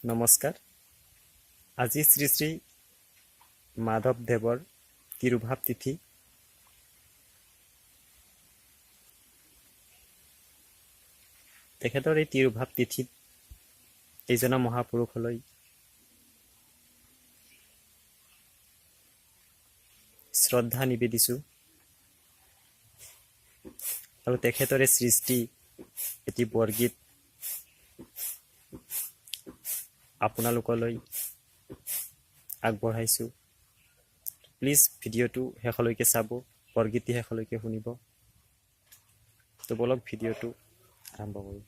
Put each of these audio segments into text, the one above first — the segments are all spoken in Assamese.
নমস্কাৰ। আজি শ্ৰী শ্ৰী মাধৱদেৱৰ তিৰুভাৱ তিথি। তেখেতৰ এই তিৰুভাৱ তিথিত এইজনা মহাপুৰুষলৈ শ্ৰদ্ধা নিবেদিছোঁ আৰু তেখেতৰে সৃষ্টি এটি বৰগীত আপোনালোকলৈ আগবঢ়াইছোঁ। প্লিজ ভিডিঅ'টো শেষলৈকে চাব, বৰগীতটি শেষলৈকে শুনিব। তো বলক ভিডিঅ'টো আৰম্ভ কৰোঁ।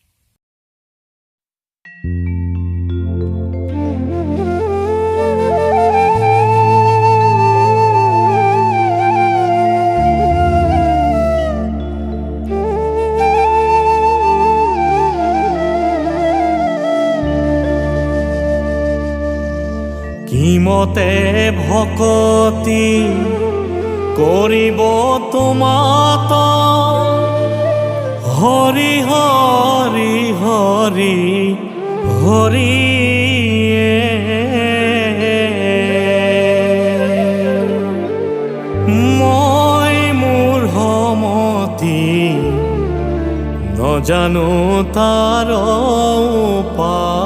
কিমতে ভকতি কৰিব তোমাত, হৰি হৰি হৰি হৰি। মই মোৰ সমতি নজানো তাৰ উপায়।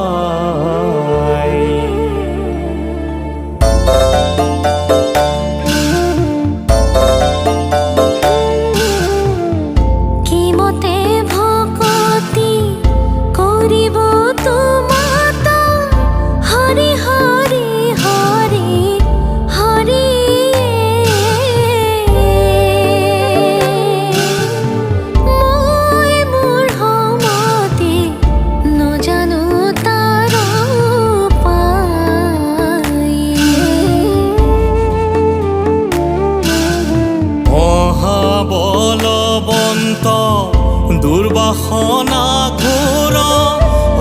দুৰ্বাসনা ঘোৰ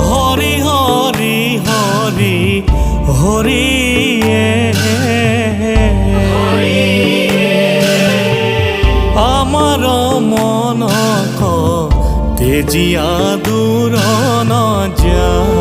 হৰি হৰি হৰি হৰি। আমাৰ মনক তেজিয়া দূৰ নাযায়।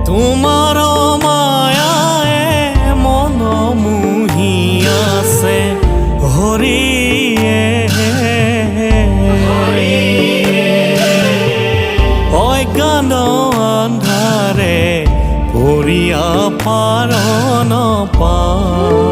তোমাৰ মায়ায়ে মন মোহি আছে হৰিয়ে। অজ্ঞান আন্ধাৰে পৰিয়া পাৰ নাপাওঁ।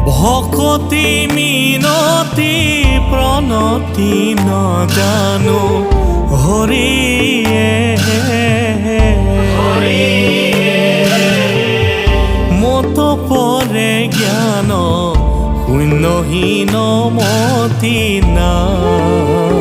ভকতি মিনতি প্ৰণতি নজানো হৰিয়ে। মত পৰে জ্ঞান শূন্যহীন মতি নাই।